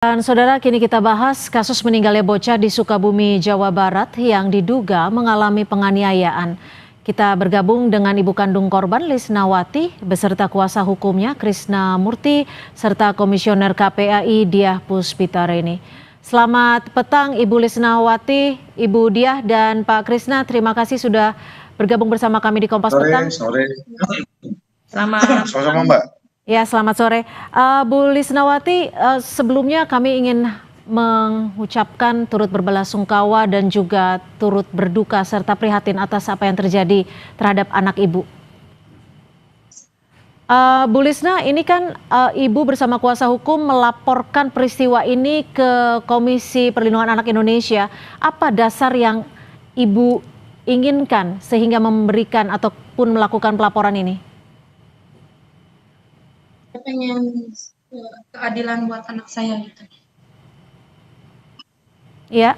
Dan saudara, kini kita bahas kasus meninggalnya bocah di Sukabumi, Jawa Barat yang diduga mengalami penganiayaan. Kita bergabung dengan ibu kandung korban Lisnawati beserta kuasa hukumnya Krisna Murti serta Komisioner KPAI Diah Puspitareni. Selamat petang Ibu Lisnawati, Ibu Diah dan Pak Krisna, terima kasih sudah bergabung bersama kami di Kompas Petang. Sore. Selamat Sama-sama Mbak. Ya, selamat sore. Bu Lisnawati, sebelumnya kami ingin mengucapkan turut berbelasungkawa dan juga turut berduka serta prihatin atas apa yang terjadi terhadap anak Ibu. Bu Lisna, ini kan Ibu bersama kuasa hukum melaporkan peristiwa ini ke Komisi Perlindungan Anak Indonesia. Apa dasar yang Ibu inginkan sehingga memberikan ataupun melakukan pelaporan ini? Saya pengen keadilan buat anak saya gitu. Ya,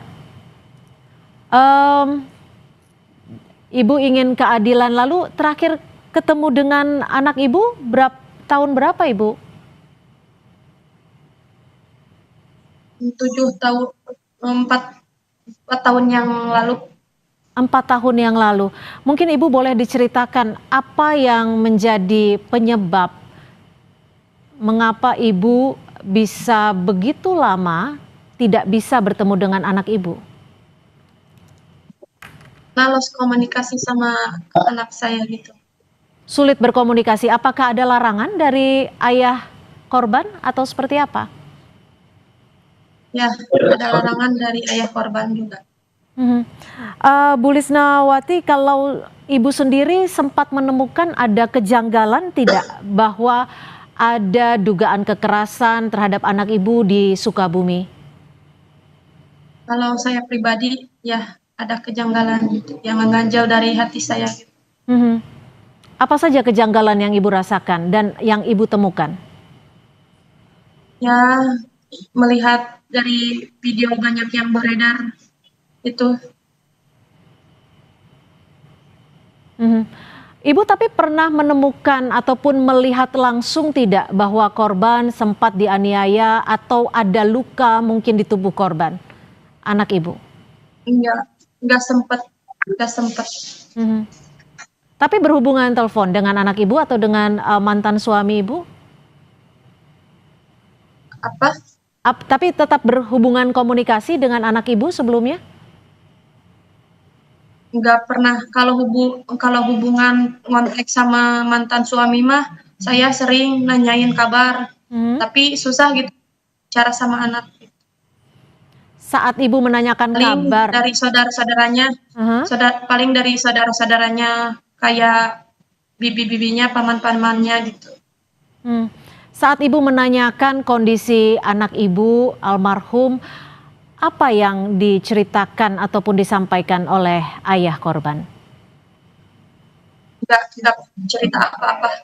Ibu ingin keadilan. Lalu terakhir ketemu dengan anak Ibu tahun berapa Ibu? 7 tahun, 4 tahun yang lalu. 4 tahun yang lalu. Mungkin Ibu boleh diceritakan apa yang menjadi penyebab mengapa Ibu bisa begitu lama tidak bisa bertemu dengan anak Ibu? Lost komunikasi sama anak saya gitu. Sulit berkomunikasi. Apakah ada larangan dari ayah korban atau seperti apa? Ya, ada larangan dari ayah korban juga. Bu Lisnawati, kalau Ibu sendiri sempat menemukan ada kejanggalan tidak bahwa ada dugaan kekerasan terhadap anak Ibu di Sukabumi? Kalau saya pribadi, ya ada kejanggalan gitu, yang mengganjal dari hati saya. Apa saja kejanggalan yang Ibu rasakan dan yang Ibu temukan? Ya, melihat dari video banyak yang beredar itu. Ibu tapi pernah menemukan ataupun melihat langsung tidak bahwa korban sempat dianiaya atau ada luka mungkin di tubuh korban, anak Ibu? Enggak sempat. Tapi berhubungan telepon dengan anak Ibu atau dengan mantan suami Ibu? Apa? Tapi tetap berhubungan komunikasi dengan anak Ibu sebelumnya? Enggak pernah. Kalau hubungan kontak sama mantan suami mah, saya sering nanyain kabar, tapi susah gitu cara sama anak. Saat Ibu menanyakan kabar dari saudara-saudaranya, paling dari saudara-saudaranya kayak bibi-bibinya, paman-pamannya gitu. Saat Ibu menanyakan kondisi anak Ibu almarhum, apa yang diceritakan ataupun disampaikan oleh ayah korban? Tidak cerita apa-apa.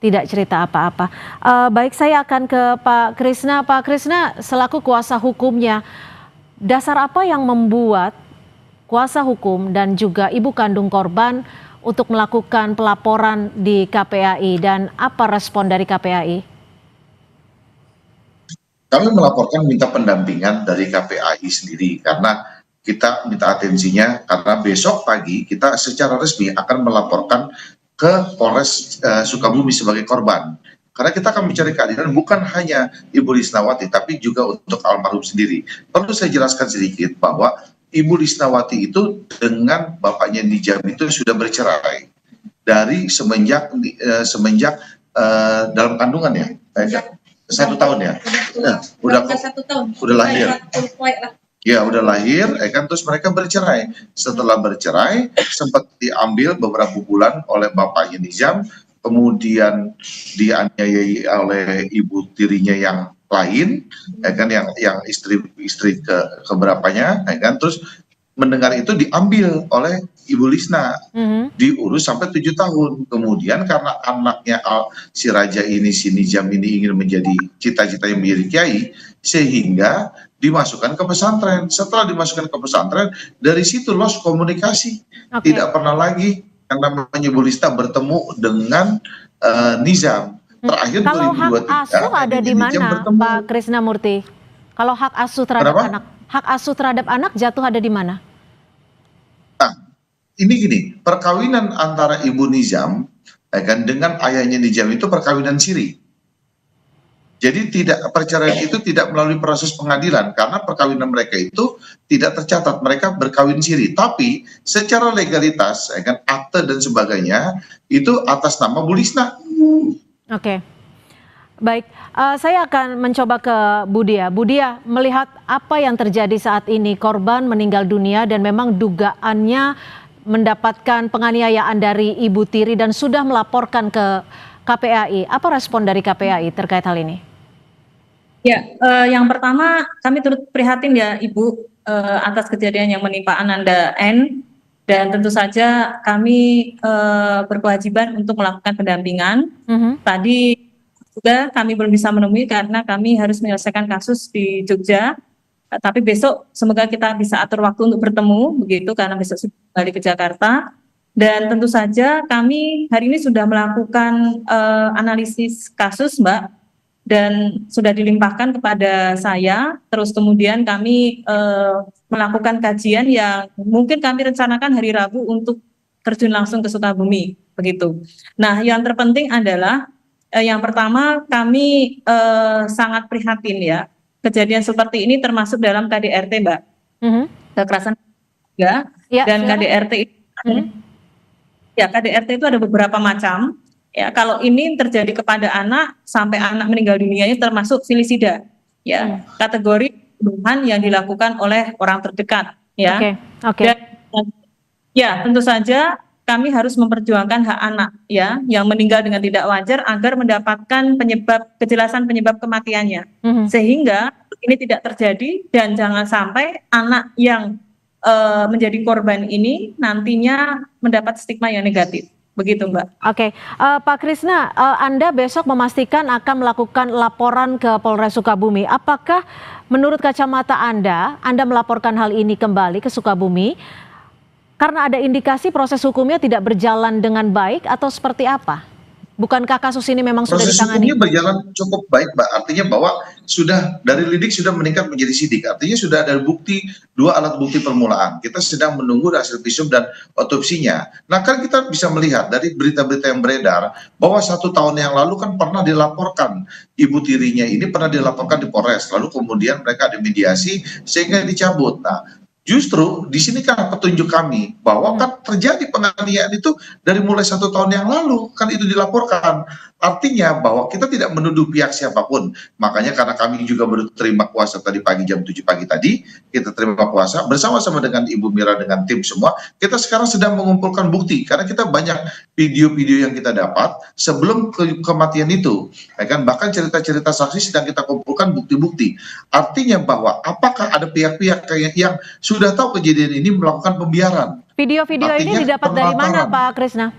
Tidak cerita apa-apa. Baik, saya akan ke Pak Krisna. Pak Krisna, selaku kuasa hukumnya, dasar apa yang membuat kuasa hukum dan juga ibu kandung korban untuk melakukan pelaporan di KPAI dan apa respon dari KPAI? Kami melaporkan minta pendampingan dari KPAI sendiri karena kita minta atensinya karena besok pagi kita secara resmi akan melaporkan ke Polres Sukabumi sebagai korban. Karena kita akan mencari keadilan bukan hanya Ibu Lisnawati tapi juga untuk almarhum sendiri. Perlu saya jelaskan sedikit bahwa Ibu Lisnawati itu dengan bapaknya Nijam itu sudah bercerai dari semenjak dalam kandungan ya. 1 tahun ya, udah lahir. Ya udah lahir, kan terus mereka bercerai. Setelah bercerai, sempat diambil beberapa bulan oleh bapaknya Nizam, kemudian dianiayai oleh ibu tirinya yang lain, kan yang istri keberapanya, kan terus mendengar itu diambil oleh Ibu Lisna, diurus sampai 7 tahun. Kemudian karena anaknya si Raja ini, si Nijam ini ingin menjadi cita-cita yang menjadi kiai, sehingga dimasukkan ke pesantren. Setelah dimasukkan ke pesantren, dari situ lost komunikasi. Tidak pernah lagi yang namanya Ibu Lisna bertemu dengan Nizam. Terakhir kalau hak asuh ada di mana, Pak Krisna Murti? Kalau hak asuh terhadap Kenapa? anak, hak asuh terhadap anak jatuh ada di mana? Nah, ini gini, perkawinan antara Ibu Nizam dengan ayahnya Nizam itu perkawinan siri. Jadi perceraian itu tidak melalui proses pengadilan karena perkawinan mereka itu tidak tercatat, mereka berkawin siri. Tapi secara legalitas, akte dan sebagainya itu atas nama Bu Lisna. Oke, baik. Saya akan mencoba ke Budia. Budia, melihat apa yang terjadi saat ini, korban meninggal dunia dan memang dugaannya mendapatkan penganiayaan dari Ibu Tiri dan sudah melaporkan ke KPAI. Apa respon dari KPAI terkait hal ini? Ya, yang pertama kami turut prihatin ya Ibu atas kejadian yang menimpa Ananda N, dan tentu saja kami berkewajiban untuk melakukan pendampingan. Tadi juga kami belum bisa menemui karena kami harus menyelesaikan kasus di Jogja. Tapi besok semoga kita bisa atur waktu untuk bertemu begitu karena besok sudah kembali ke Jakarta. Dan tentu saja kami hari ini sudah melakukan analisis kasus, Mbak, dan sudah dilimpahkan kepada saya. Terus kemudian kami melakukan kajian yang mungkin kami rencanakan hari Rabu untuk terjun langsung ke Sukabumi begitu. Nah, yang terpenting adalah yang pertama kami sangat prihatin ya, kejadian seperti ini termasuk dalam KDRT, Mbak. Kekerasan ya, dan KDRT itu ya, KDRT itu ada beberapa macam. Ya, kalau ini terjadi kepada anak sampai anak meninggal dunianya termasuk filisida, ya, kategori pembunuhan yang dilakukan oleh orang terdekat, ya. Dan ya tentu saja kami harus memperjuangkan hak anak, ya, yang meninggal dengan tidak wajar agar mendapatkan kejelasan penyebab kematiannya, sehingga ini tidak terjadi dan jangan sampai anak yang menjadi korban ini nantinya mendapat stigma yang negatif. Begitu, Mbak. Oke, Pak Krisna, Anda besok memastikan akan melakukan laporan ke Polres Sukabumi. Apakah menurut kacamata Anda melaporkan hal ini kembali ke Sukabumi karena ada indikasi proses hukumnya tidak berjalan dengan baik atau seperti apa? Bukankah kasus ini memang sudah ditangani? Proses hukumnya berjalan cukup baik, Mbak. Artinya bahwa sudah dari lidik sudah meningkat menjadi sidik. Artinya sudah ada bukti, 2 alat bukti permulaan. Kita sedang menunggu hasil visum dan otopsinya. Nah, kan kita bisa melihat dari berita-berita yang beredar bahwa 1 tahun yang lalu kan pernah dilaporkan Ibu Tirinya ini pernah dilaporkan di Polres. Lalu kemudian mereka ada mediasi sehingga dicabut. Nah, justru di sini kan petunjuk kami bahwa kan terjadi penganiayaan itu dari mulai 1 tahun yang lalu kan itu dilaporkan. Artinya bahwa kita tidak menuduh pihak siapapun. Makanya karena kami juga baru terima kuasa tadi pagi jam 7 pagi tadi, kita terima kuasa bersama-sama dengan Ibu Mira dengan tim semua. Kita sekarang sedang mengumpulkan bukti karena kita banyak video-video yang kita dapat sebelum kematian itu. Ya kan? Bahkan cerita-cerita saksi sedang kita kumpulkan bukti-bukti. Artinya bahwa apakah ada pihak-pihak yang sudah tahu kejadian ini melakukan pembiaran. Video-video ini didapat dari mana, Pak Krisna?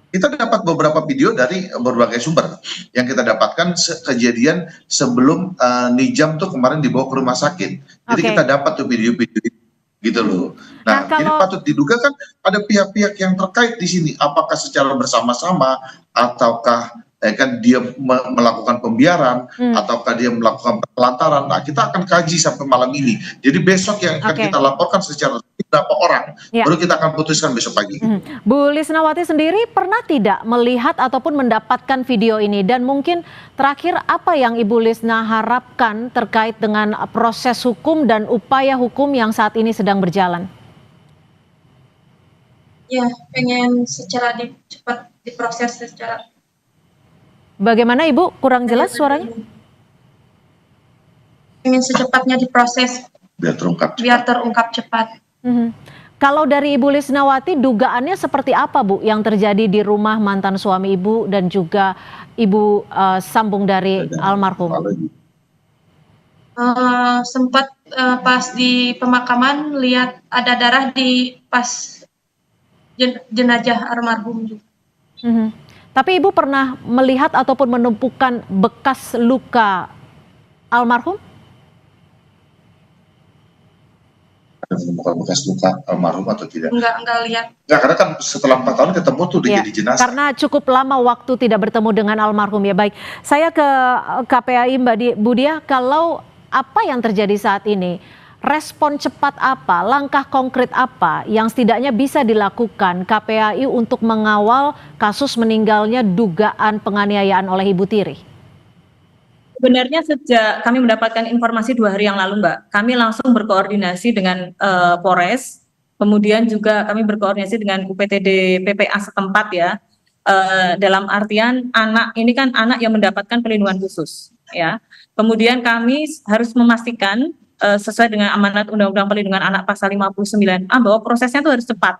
Kita dapat beberapa video dari berbagai sumber yang kita dapatkan kejadian sebelum Nizam tuh kemarin dibawa ke rumah sakit. Jadi kita dapat tuh video-video gitu loh. Nah, jadi patut diduga kan ada pihak-pihak yang terkait di sini. Apakah secara bersama-sama ataukah kan dia melakukan pembiaran ataukah dia melakukan penelantaran. Nah, kita akan kaji sampai malam ini. Jadi besok yang akan kita laporkan secara berapa orang, baru kita akan putuskan besok pagi. Bu Lisnawati sendiri pernah tidak melihat ataupun mendapatkan video ini? Dan mungkin terakhir apa yang Ibu Lisna harapkan terkait dengan proses hukum dan upaya hukum yang saat ini sedang berjalan? Ya, pengen secara cepat diproses secara. Bagaimana Ibu? Kurang jelas suaranya? Pengen secepatnya diproses biar terungkap cepat. Kalau dari Ibu Lisnawati, dugaannya seperti apa, Bu, yang terjadi di rumah mantan suami Ibu dan juga Ibu sambung dari almarhum? Sempat pas di pemakaman lihat ada darah di pas jenazah almarhum juga. Tapi Ibu pernah melihat ataupun menumpukan bekas luka almarhum? menemukan bekas luka almarhum atau tidak? Enggak lihat. Enggak, karena kan setelah 4 tahun ketemu tuh dia Ya, jadi jenazah. karena cukup lama waktu tidak bertemu dengan almarhum ya. Baik, saya ke KPAI Bu Dia, kalau apa yang terjadi saat ini, respon cepat apa, langkah konkret apa yang setidaknya bisa dilakukan KPAI untuk mengawal kasus meninggalnya dugaan penganiayaan oleh Ibu Tiri? Sebenarnya sejak kami mendapatkan informasi 2 hari yang lalu, Mbak, kami langsung berkoordinasi dengan Polres, kemudian juga kami berkoordinasi dengan UPTD PPA setempat ya. Dalam artian anak ini kan anak yang mendapatkan perlindungan khusus, ya. Kemudian kami harus memastikan sesuai dengan amanat Undang-Undang Perlindungan Anak Pasal 59A bahwa prosesnya itu harus cepat.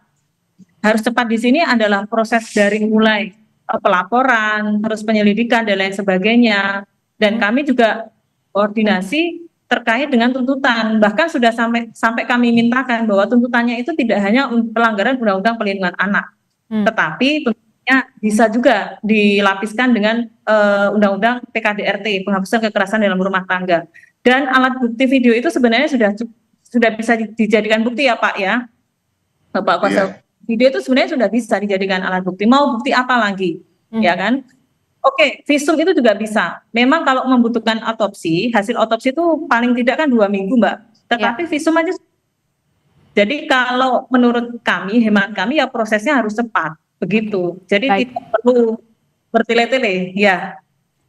Harus cepat di sini adalah proses dari mulai pelaporan, terus penyelidikan dan lain sebagainya. Dan kami juga koordinasi terkait dengan tuntutan. Bahkan sudah sampai kami mintakan bahwa tuntutannya itu tidak hanya pelanggaran Undang-Undang Perlindungan Anak, tetapi tentunya bisa juga dilapiskan dengan Undang-Undang PKDRT, penghapusan kekerasan dalam rumah tangga. Dan alat bukti video itu sebenarnya sudah bisa dijadikan bukti ya Pak ya, Bapak Kuasa. Video itu sebenarnya sudah bisa dijadikan alat bukti. Mau bukti apa lagi, ya kan? Oke, visum itu juga bisa. Memang kalau membutuhkan otopsi, hasil otopsi itu paling tidak kan 2 minggu, Mbak. Tetapi visum aja. Jadi kalau menurut kami, hemat kami ya prosesnya harus cepat, begitu. Jadi tidak perlu bertele-tele, ya.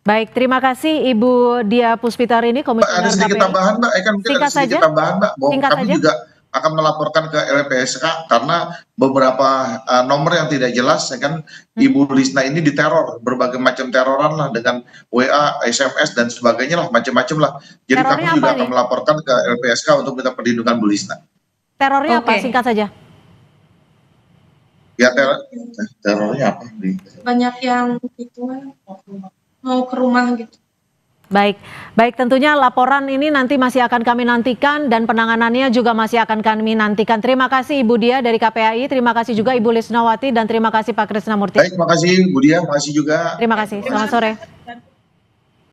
Baik, terima kasih Ibu Dia Puspitarini, Komisioner KPAI. Ada sedikit tambahan, Mbak. Kan mungkin ada sedikit tambahan, Mbak. Bahwa kami juga akan melaporkan ke LPSK karena beberapa nomor yang tidak jelas, ya kan, Ibu Lisna ini diteror, berbagai macam teroran lah dengan WA, SMS dan sebagainya lah, macam-macam lah. Jadi kami juga akan melaporkan ke LPSK untuk minta perlindungan Bu Lisna. Terornya apa? Singkat saja. Ya terornya apa? Banyak yang itu mau ke rumah gitu. Baik, tentunya laporan ini nanti masih akan kami nantikan dan penanganannya juga masih akan kami nantikan. Terima kasih Ibu Dia dari KPAI, terima kasih juga Ibu Lisnawati dan terima kasih Pak Krisnamurti. Baik, terima kasih Bu Dia, terima kasih juga. Terima kasih, selamat sore.